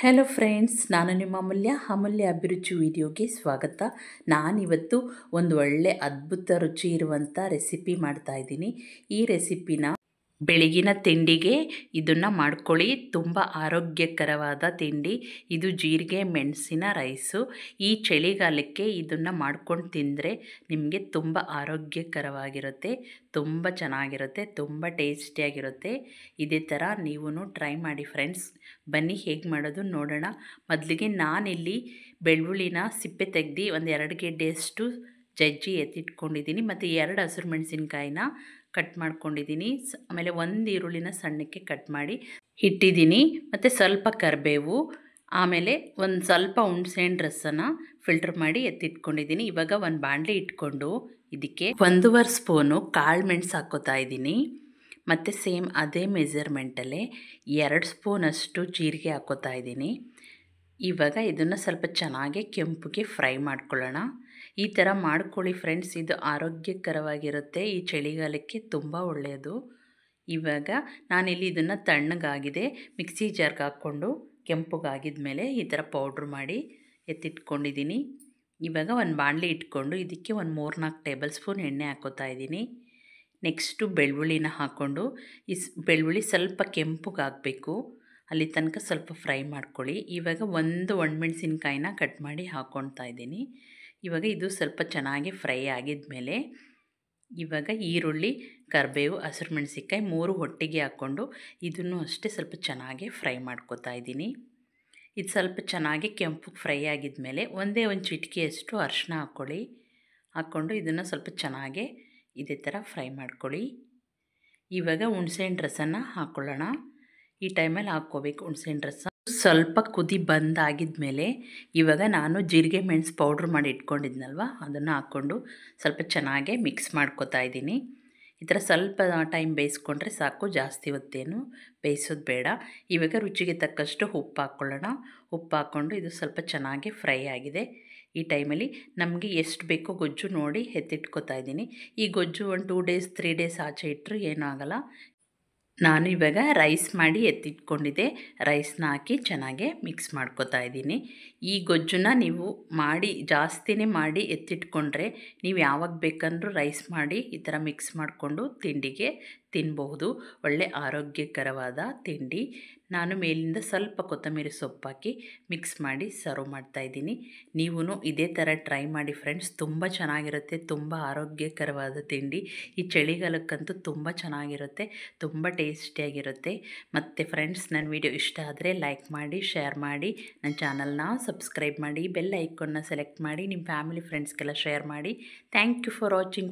Hello friends, ನಾನು ನಿಮ್ಮ ಅಮೂಲ್ಯ ಅಭಿರುಚಿ ವಿಡಿಯೋಗೆ ಸ್ವಾಗತ. ನಾನಿವತ್ತು ಒಂದು ಒಳ್ಳೆ ಅದ್ಭುತ ರುಚಿ ಇರುವಂಥ ರೆಸಿಪಿ ಮಾಡ್ತಾಯಿದ್ದೀನಿ. ಈ ರೆಸಿಪಿನ ಬೆಳಗಿನ ತಿಂಡಿಗೆ ಇದನ್ನು ಮಾಡ್ಕೊಳ್ಳಿ. ತುಂಬ ಆರೋಗ್ಯಕರವಾದ ತಿಂಡಿ ಇದು. ಜೀರಿಗೆ ಮೆಣಸಿನ ರೈಸು. ಈ ಚಳಿಗಾಲಕ್ಕೆ ಇದನ್ನು ಮಾಡ್ಕೊಂಡು ತಿಂದರೆ ನಿಮಗೆ ತುಂಬ ಆರೋಗ್ಯಕರವಾಗಿರುತ್ತೆ, ತುಂಬ ಚೆನ್ನಾಗಿರುತ್ತೆ, ತುಂಬ ಟೇಸ್ಟಿಯಾಗಿರುತ್ತೆ. ಇದೇ ಥರ ನೀವು ಟ್ರೈ ಮಾಡಿ ಫ್ರೆಂಡ್ಸ್. ಬನ್ನಿ ಹೇಗೆ ಮಾಡೋದು ನೋಡೋಣ. ಮೊದಲಿಗೆ ನಾನಿಲ್ಲಿ ಬೆಳ್ಳುಳ್ಳಿನ ಸಿಪ್ಪೆ ತೆಗೆದು ಒಂದು 2 ಗೆಡ್ಡೆಯಷ್ಟು ಜಜ್ಜಿ ಎತ್ತಿಟ್ಕೊಂಡಿದ್ದೀನಿ. ಮತ್ತು 2 ಹಸಿರು ಮೆಣಸಿನ್ಕಾಯಿನ ಕಟ್ ಮಾಡ್ಕೊಂಡಿದ್ದೀನಿ. ಆಮೇಲೆ 1 ಈರುಳ್ಳಿನ ಸಣ್ಣಕ್ಕೆ ಕಟ್ ಮಾಡಿ ಇಟ್ಟಿದ್ದೀನಿ. ಮತ್ತು ಸ್ವಲ್ಪ ಕರಿಬೇವು, ಆಮೇಲೆ ಒಂದು ಸ್ವಲ್ಪ ಹುಣಸೆಹಣ್ಣು ರಸನ ಫಿಲ್ಟರ್ ಮಾಡಿ ಎತ್ತಿಟ್ಕೊಂಡಿದ್ದೀನಿ. ಇವಾಗ ಒಂದು ಬಾಣಲೆ ಇಟ್ಕೊಂಡು ಇದಕ್ಕೆ 1.5 ಸ್ಪೂನು ಕಾಳು ಮೆಣಸು ಹಾಕ್ಕೋತಾ ಇದ್ದೀನಿ. ಮತ್ತು ಸೇಮ್ ಅದೇ ಮೆಜರ್ಮೆಂಟಲ್ಲೇ 2 ಸ್ಪೂನಷ್ಟು ಜೀರಿಗೆ ಹಾಕ್ಕೋತಾ ಇದ್ದೀನಿ. ಇವಾಗ ಇದನ್ನು ಸ್ವಲ್ಪ ಚೆನ್ನಾಗಿ ಕೆಂಪಗೆ ಫ್ರೈ ಮಾಡ್ಕೊಳ್ಳೋಣ. ಈ ಥರ ಮಾಡ್ಕೊಳ್ಳಿ ಫ್ರೆಂಡ್ಸ್, ಇದು ಆರೋಗ್ಯಕರವಾಗಿರುತ್ತೆ. ಈ ಚಳಿಗಾಲಕ್ಕೆ ತುಂಬ ಒಳ್ಳೆಯದು. ಇವಾಗ ನಾನಿಲ್ಲಿ ಇದನ್ನು ತಣ್ಣಗಾಗಿದೆ ಮಿಕ್ಸಿ ಜಾರ್ಗೆ ಹಾಕ್ಕೊಂಡು ಕೆಂಪಗಾಗಿದ ಮೇಲೆ ಈ ಥರ ಪೌಡ್ರ್ ಮಾಡಿ ಎತ್ತಿಟ್ಕೊಂಡಿದ್ದೀನಿ. ಇವಾಗ ಒಂದು ಬಾಣಲೆ ಇಟ್ಕೊಂಡು ಇದಕ್ಕೆ ಒಂದು 3-4 ಟೇಬಲ್ ಸ್ಪೂನ್ ಎಣ್ಣೆ ಹಾಕ್ಕೋತಾ ಇದ್ದೀನಿ. ನೆಕ್ಸ್ಟು ಬೆಳ್ಳುಳ್ಳಿನ ಹಾಕ್ಕೊಂಡು ಬೆಳ್ಳುಳ್ಳಿ ಸ್ವಲ್ಪ ಕೆಂಪಗಾಗಬೇಕು, ಅಲ್ಲಿ ತನಕ ಸ್ವಲ್ಪ ಫ್ರೈ ಮಾಡ್ಕೊಳ್ಳಿ. ಇವಾಗ 1 ಒಣಮೆಣಸಿನ್ಕಾಯಿನ ಕಟ್ ಮಾಡಿ ಹಾಕ್ಕೊಳ್ತಾ ಇದ್ದೀನಿ. ಇವಾಗ ಇದು ಸ್ವಲ್ಪ ಚೆನ್ನಾಗಿ ಫ್ರೈ ಆಗಿದ ಮೇಲೆ ಇವಾಗ ಈರುಳ್ಳಿ, ಕರಿಬೇವು, ಹಸಿರು ಮೆಣಸಿನ್ಕಾಯಿ 3 ಒಟ್ಟಿಗೆ ಹಾಕ್ಕೊಂಡು ಇದನ್ನು ಅಷ್ಟೇ ಸ್ವಲ್ಪ ಚೆನ್ನಾಗಿ ಫ್ರೈ ಮಾಡ್ಕೊತಾ ಇದ್ದೀನಿ. ಇದು ಸ್ವಲ್ಪ ಚೆನ್ನಾಗಿ ಕೆಂಪಗೆ ಫ್ರೈ ಆಗಿದ ಮೇಲೆ ಒಂದೇ ಒಂದು ಚಿಟಿಕೆಯಷ್ಟು ಅರಿಶಿನ ಹಾಕ್ಕೊಂಡು ಇದನ್ನು ಸ್ವಲ್ಪ ಚೆನ್ನಾಗಿ ಇದೇ ಥರ ಫ್ರೈ ಮಾಡ್ಕೊಳ್ಳಿ. ಇವಾಗ ಹುಣಸೆಹಣ್ಣು ರಸನ ಹಾಕ್ಕೊಳ್ಳೋಣ. ಈ ಟೈಮಲ್ಲಿ ಹಾಕ್ಕೋಬೇಕು ಹುಣಸೆಹಣ್ಣು ರಸ. ಸ್ವಲ್ಪ ಕುದಿ ಬಂದಾಗಿದ ಮೇಲೆ ಇವಾಗ ನಾನು ಜೀರಿಗೆ ಮೆಣಸು ಪೌಡ್ರ್ ಮಾಡಿ ಇಟ್ಕೊಂಡಿದ್ನಲ್ವ ಅದನ್ನು ಹಾಕ್ಕೊಂಡು ಸ್ವಲ್ಪ ಚೆನ್ನಾಗಿ ಮಿಕ್ಸ್ ಮಾಡ್ಕೊತಾ ಇದ್ದೀನಿ. ಈ ಥರ ಸ್ವಲ್ಪ ಟೈಮ್ ಬೇಯಿಸ್ಕೊಂಡ್ರೆ ಸಾಕು, ಜಾಸ್ತಿ ಹೊತ್ತೇನು ಬೇಯಿಸೋದು ಬೇಡ. ಇವಾಗ ರುಚಿಗೆ ತಕ್ಕಷ್ಟು ಉಪ್ಪು ಹಾಕ್ಕೊಳ್ಳೋಣ. ಉಪ್ಪು ಹಾಕ್ಕೊಂಡು ಇದು ಸ್ವಲ್ಪ ಚೆನ್ನಾಗಿ ಫ್ರೈ ಆಗಿದೆ. ಈ ಟೈಮಲ್ಲಿ ನಮಗೆ ಎಷ್ಟು ಬೇಕೋ ಗೊಜ್ಜು ನೋಡಿ ಎತ್ತಿಟ್ಕೊತಾ ಇದ್ದೀನಿ. ಈ ಗೊಜ್ಜು ಒಂದು 2 ಡೇಸ್ 3 ಡೇಸ್ ಆಚೆ ಇಟ್ಟರು ಏನಾಗಲ್ಲ. ನಾನು ಇವಾಗ ರೈಸ್ ಮಾಡಿ ಎತ್ತಿಟ್ಕೊಂಡಿದ್ದೆ, ರೈಸ್ನ ಹಾಕಿ ಚೆನ್ನಾಗೆ ಮಿಕ್ಸ್ ಮಾಡ್ಕೊತಾ ಇದ್ದೀನಿ. ಈ ಗೊಜ್ಜನ್ನ ನೀವು ಜಾಸ್ತಿನೇ ಮಾಡಿ ಎತ್ತಿಟ್ಕೊಂಡ್ರೆ ನೀವು ಯಾವಾಗ ಬೇಕಂದ್ರೂ ರೈಸ್ ಮಾಡಿ ಈ ಥರ ಮಿಕ್ಸ್ ಮಾಡಿಕೊಂಡು ತಿಂಡಿಗೆ ತಿನ್ನಬಹುದು. ಒಳ್ಳೆ ಆರೋಗ್ಯಕರವಾದ ತಿಂಡಿ. ನಾನು ಮೇಲಿಂದ ಸ್ವಲ್ಪ ಕೊತ್ತಂಬರಿ ಸೊಪ್ಪು ಹಾಕಿ ಮಿಕ್ಸ್ ಮಾಡಿ ಸರ್ವ್ ಮಾಡ್ತಾಯಿದ್ದೀನಿ. ನೀವೂ ಇದೇ ಥರ ಟ್ರೈ ಮಾಡಿ ಫ್ರೆಂಡ್ಸ್, ತುಂಬ ಚೆನ್ನಾಗಿರುತ್ತೆ, ತುಂಬ ಆರೋಗ್ಯಕರವಾದ ತಿಂಡಿ. ಈ ಚಳಿಗಾಲಕ್ಕಂತೂ ತುಂಬ ಚೆನ್ನಾಗಿರುತ್ತೆ, ತುಂಬ ಟೇಸ್ಟಿಯಾಗಿರುತ್ತೆ. ಮತ್ತು ಫ್ರೆಂಡ್ಸ್, ನನ್ನ ವಿಡಿಯೋ ಇಷ್ಟ ಆದರೆ ಲೈಕ್ ಮಾಡಿ, ಶೇರ್ ಮಾಡಿ, ನನ್ನ ಚಾನಲ್ನ ಸಬ್ಸ್ಕ್ರೈಬ್ ಮಾಡಿ, ಬೆಲ್ ಐಕಾನ್ನ ಸೆಲೆಕ್ಟ್ ಮಾಡಿ, ನಿಮ್ಮ ಫ್ಯಾಮಿಲಿ ಫ್ರೆಂಡ್ಸ್ಗೆಲ್ಲ ಶೇರ್ ಮಾಡಿ. Thank you for watching.